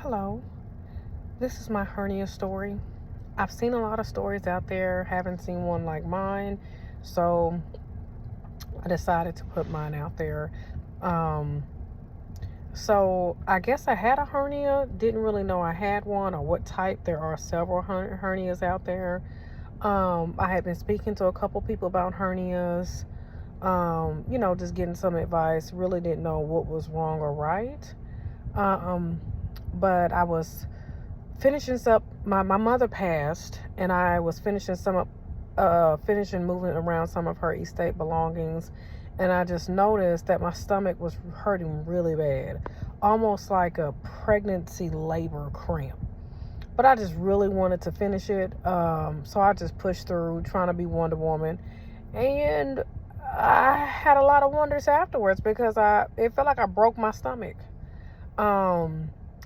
Hello, this is my hernia story. I've seen a lot of stories out there, haven't seen one like mine, so I decided to put mine out there. Um, so I guess I had a hernia, didn't really know I had one or what type. There are several hernias out there. I had been speaking to a couple people about hernias, just getting some advice, really didn't know what was wrong or right. But I was finishing up. My mother passed, and I was finishing moving around some of her estate belongings, and I just noticed that my stomach was hurting really bad, almost like a pregnancy labor cramp. But I just really wanted to finish it, so I just pushed through, trying to be Wonder Woman, and I had a lot of wonders afterwards because it felt like I broke my stomach.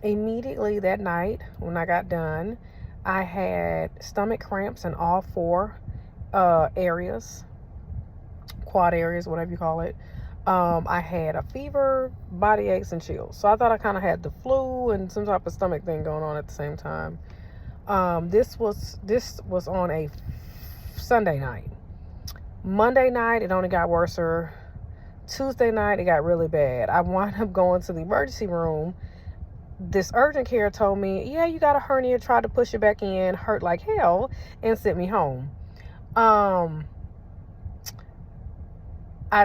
Immediately that night when I got done, I had stomach cramps in all four areas, quad areas, whatever you call it. I had a fever, body aches, and chills. So I thought I kind of had the flu and some type of stomach thing going on at the same time. This was on a Sunday night. Monday night, it only got worse. Tuesday night, it got really bad. I wound up going to the emergency room. This urgent care told me, yeah, you got a hernia, tried to push it back in, hurt like hell, and sent me home. I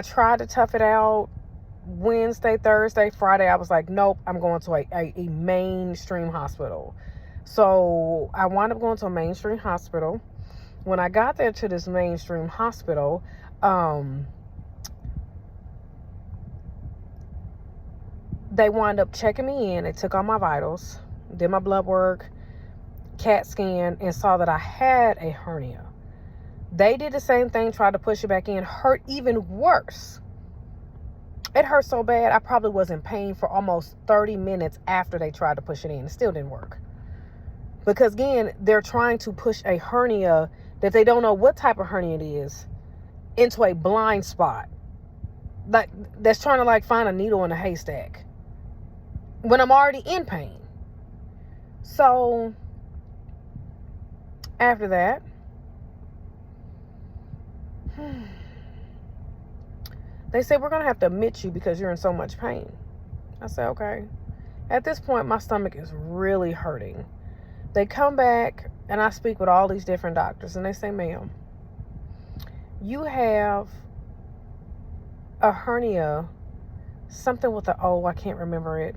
tried to tough it out. Wednesday, Thursday, Friday, I was like, nope, I'm going to a mainstream hospital. So I wound up going to a mainstream hospital. When I got there to this mainstream hospital, they wound up checking me in. They took all my vitals, did my blood work, CAT scan, and saw that I had a hernia. They did the same thing, tried to push it back in, hurt even worse. It hurt so bad, I probably was in pain for almost 30 minutes after they tried to push it in. It still didn't work. Because again, they're trying to push a hernia that they don't know what type of hernia it is into a blind spot. Like, that's trying to find a needle in a haystack when I'm already in pain. So after that, they said, we're going to have to admit you because you're in so much pain. I said, okay. At this point, my stomach is really hurting. They come back, and I speak with all these different doctors, and they say, ma'am, you have a hernia, something with an O, I can't remember it.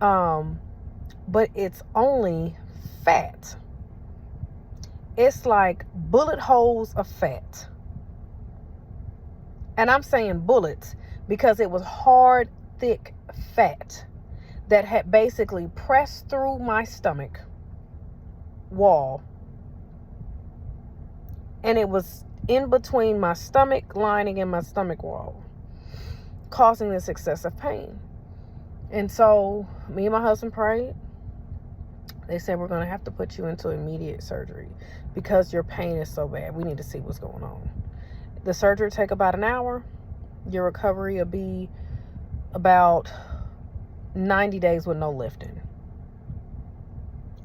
But it's only fat. It's like bullet holes of fat. And I'm saying bullets because it was hard, thick fat that had basically pressed through my stomach wall. And it was in between my stomach lining and my stomach wall, causing this excessive pain. And so me and my husband prayed. They said, we're going to have to put you into immediate surgery because your pain is so bad. We need to see what's going on. The surgery will take about an hour. Your recovery will be about 90 days with no lifting.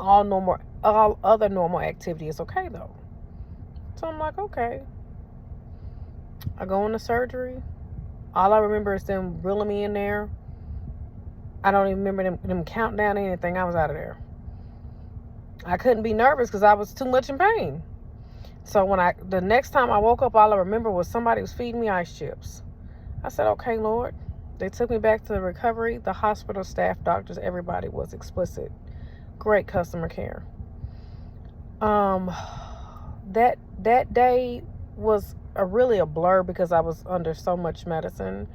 All other normal activity is okay though. So I'm like, okay. I go into surgery. All I remember is them reeling me in there. I don't even remember them counting down anything. I was out of there. I couldn't be nervous because I was too much in pain. So the next time I woke up, all I remember was somebody was feeding me ice chips. I said, okay, Lord. They took me back to the recovery. The hospital staff, doctors, everybody was explicit. Great customer care. That day was really a blur because I was under so much medicine.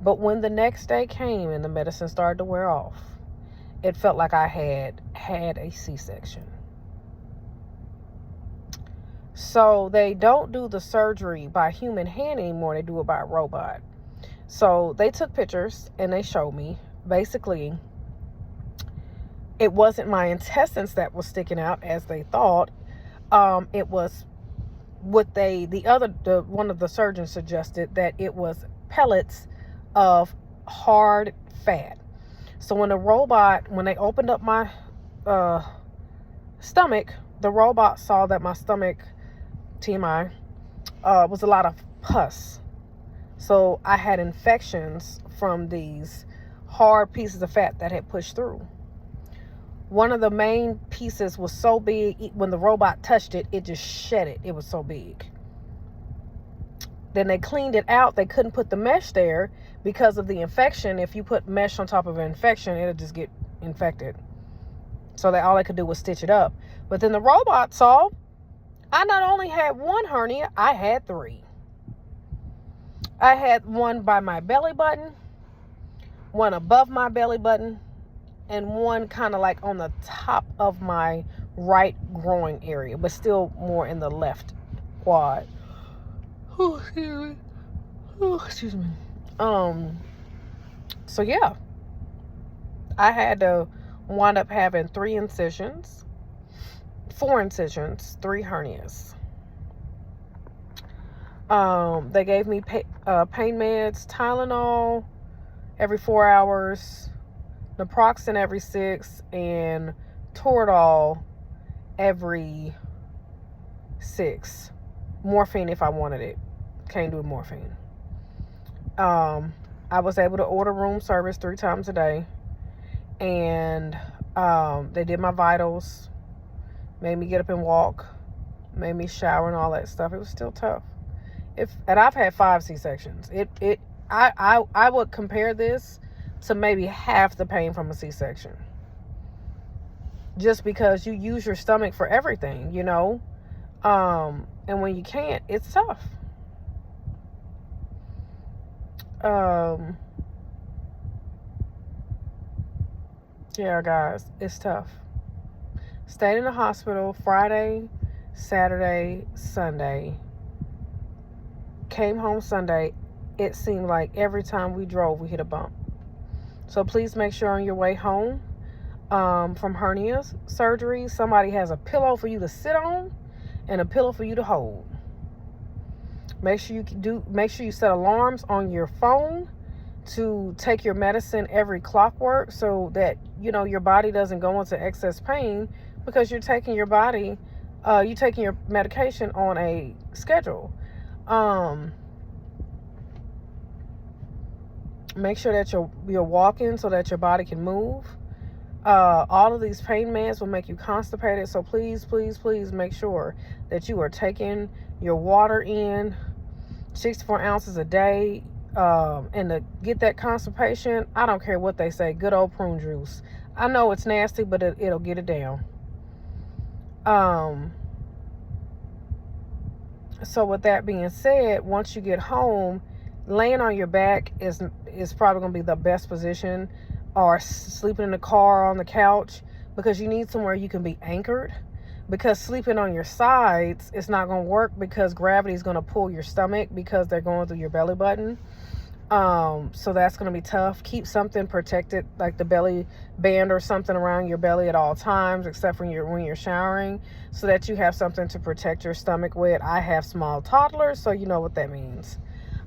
But when the next day came and the medicine started to wear off, it felt like I had a C-section. So they don't do the surgery by human hand anymore. They do it by a robot. So they took pictures and they showed me. Basically, it wasn't my intestines that was sticking out as they thought. It was what one of the surgeons suggested, that it was pellets of hard fat. So when they opened up my stomach, the robot saw that my stomach, TMI, was a lot of pus. So I had infections from these hard pieces of fat that had pushed through. One of the main pieces was so big, when the robot touched it, it just shed it. It was so big. Then they cleaned it out. They couldn't put the mesh there because of the infection. If you put mesh on top of an infection, it'll just get infected. So all they could do was stitch it up. But then the robot saw I not only had one hernia, I had 3. I had one by my belly button, one above my belly button, and one kind of like on the top of my right groin area, but still more in the left quad. Oh, excuse me. Oh, excuse me. So yeah, I had to wind up having 4 incisions, 3 hernias. They gave me pain meds, Tylenol every 4 hours, naproxen every 6, and Toradol every 6. Morphine if I wanted it. Can't do morphine. I was able to order room service 3 times a day, and they did my vitals, made me get up and walk, made me shower and all that stuff. It was still tough. And I've had 5 C-sections. I would compare this to maybe half the pain from a C-section, just because you use your stomach for everything, you know. And when you can't, it's tough. Yeah, guys, it's tough. Stayed in the hospital Friday, Saturday, Sunday. Came home Sunday. It seemed like every time we drove, we hit a bump. So please make sure on your way home from hernia surgery, somebody has a pillow for you to sit on and a pillow for you to hold. Make sure you set alarms on your phone to take your medicine every clockwork, so that your body doesn't go into excess pain, because you're taking your medication on a schedule. Make sure that you're walking so that your body can move. All of these pain meds will make you constipated, so please make sure that you are taking your water in 64 ounces a day. And to get that constipation, I don't care what they say, good old prune juice. I know it's nasty, but it'll get it down. So with that being said, once you get home, laying on your back is probably going to be the best position, or sleeping in the car on the couch, because you need somewhere you can be anchored. Because sleeping on your sides, it's not going to work, because gravity is going to pull your stomach, because they're going through your belly button. So that's going to be tough. Keep something protected, like the belly band or something around your belly at all times, except when you're showering, so that you have something to protect your stomach with. I have small toddlers, so you know what that means.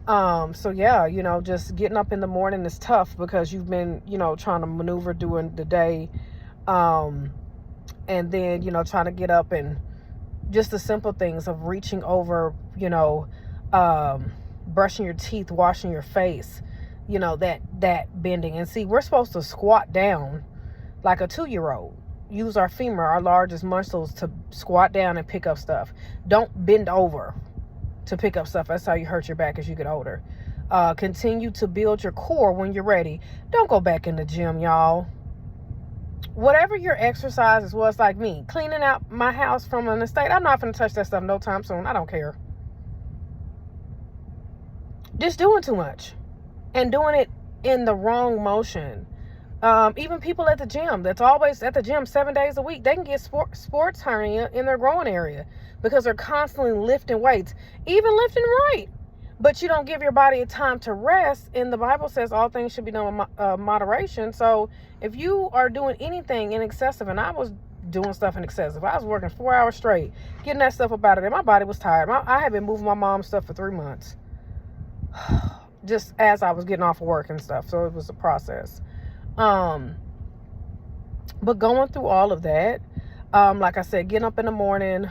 So yeah, just getting up in the morning is tough, because you've been, trying to maneuver during the day. And then, trying to get up, and just the simple things of reaching over, brushing your teeth, washing your face, that bending. And see, we're supposed to squat down like a 2-year-old. Use our femur, our largest muscles, to squat down and pick up stuff. Don't bend over to pick up stuff. That's how you hurt your back as you get older. Continue to build your core when you're ready. Don't go back in the gym, y'all. Whatever your exercises was, like me, cleaning out my house from an estate, I'm not going to touch that stuff no time soon. I don't care. Just doing too much and doing it in the wrong motion. Even people at the gym, that's always at the gym 7 days a week, they can get sports hernia in their groin area, because they're constantly lifting weights, even lifting right. But you don't give your body a time to rest. And the Bible says all things should be done with moderation. So if you are doing anything in excessive, and I was doing stuff in excessive, I was working 4 hours straight, getting that stuff up out of there. My body was tired. I had been moving my mom's stuff for 3 months, just as I was getting off of work and stuff. So it was a process. But going through all of that, like I said, getting up in the morning,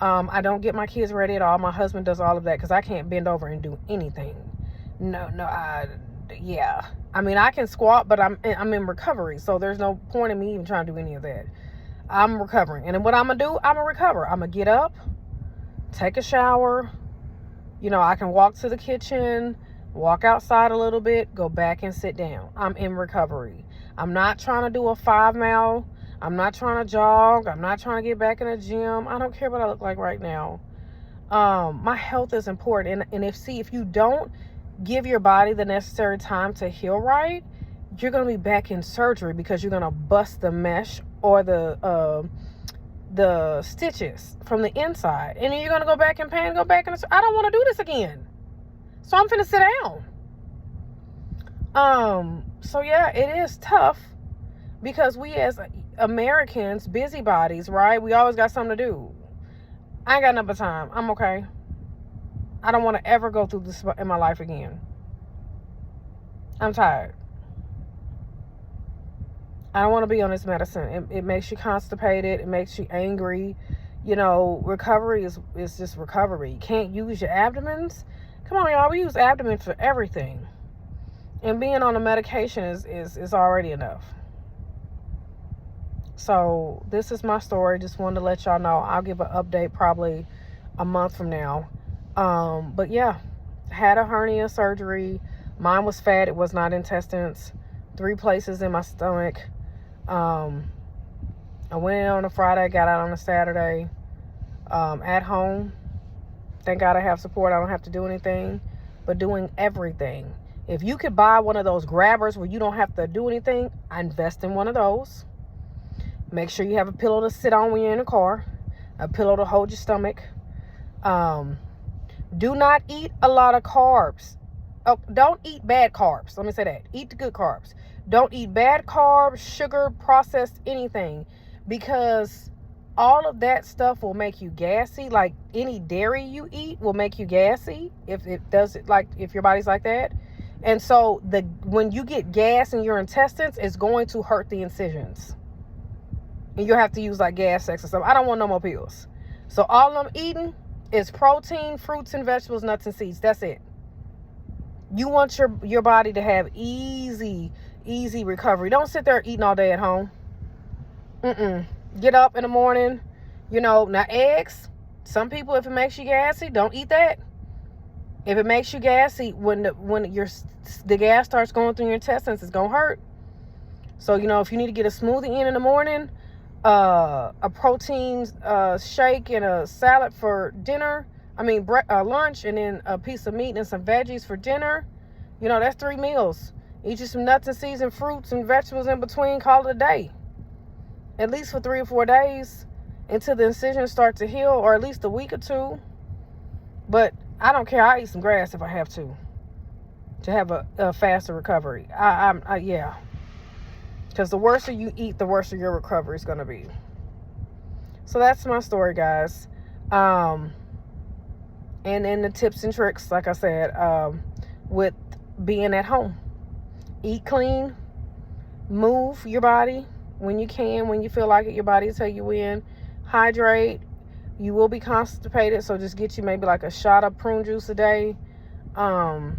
I don't get my kids ready at all. My husband does all of that because I can't bend over and do anything. No, yeah. I mean, I can squat, but I'm in recovery, so there's no point in me even trying to do any of that. I'm recovering, and then what I'm gonna do, I'm gonna recover. I'm gonna get up, take a shower. I can walk to the kitchen, walk outside a little bit, go back and sit down. I'm in recovery. I'm not trying to do a 5 mile. I'm not trying to jog. I'm not trying to get back in the gym. I don't care what I look like right now. My health is important. And if you don't give your body the necessary time to heal right, you're going to be back in surgery because you're going to bust the mesh or the stitches from the inside. And then you're going to go back in pain, go back in I don't want to do this again. So I'm finna sit down. So yeah, it is tough because we as Americans, busybodies, right? We always got something to do. I ain't got enough time. I'm okay. I don't want to ever go through this in my life again. I'm tired. I don't want to be on this medicine. It makes you constipated. It makes you angry. Recovery is just recovery. You can't use your abdomens. Come on, y'all. We use abdomen for everything. And being on a medication is already enough. So this is my story. Just wanted to let y'all know. I'll give an update probably a month from now. But yeah, had a hernia surgery. Mine was fat. It was not intestines. 3 places in my stomach. I went in on a Friday, got out on a Saturday. At home. Thank God I have support. I don't have to do anything, but doing everything. If you could buy one of those grabbers where you don't have to do anything, I invest in one of those. Make sure you have a pillow to sit on when you're in the car, a pillow to hold your stomach. Do not eat a lot of carbs. Oh, don't eat bad carbs. Let me say that. Eat the good carbs. Don't eat bad carbs, sugar, processed anything, because all of that stuff will make you gassy. Like any dairy you eat will make you gassy if it does it, like if your body's like that. And so when you get gas in your intestines, it's going to hurt the incisions. And you'll have to use like gas X or something. I don't want no more pills. So all I'm eating is protein, fruits and vegetables, nuts and seeds. That's it. You want your body to have easy recovery. Don't sit there eating all day at home. Get up in the morning. Now eggs. Some people, if it makes you gassy, don't eat that. If it makes you gassy, when the gas starts going through your intestines, it's gonna hurt. So if you need to get a smoothie in the morning, a protein shake and a salad for dinner. Lunch, and then a piece of meat and some veggies for dinner. That's 3 meals. Eat you some nuts and seeds and fruits and vegetables in between. Call it a day. At least for 3 or 4 days until the incisions start to heal, or at least a week or 2. But I don't care. I eat some grass if I have to have a faster recovery. Yeah. Because the worse you eat, the worse your recovery is going to be. So that's my story, guys. And then the tips and tricks, like I said, with being at home. Eat clean. Move your body when you can, when you feel like it. Your body will tell you when. Hydrate. You will be constipated, so just get you maybe like a shot of prune juice a day. And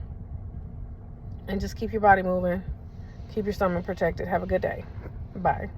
just keep your body moving. Keep your stomach protected. Have a good day. Bye.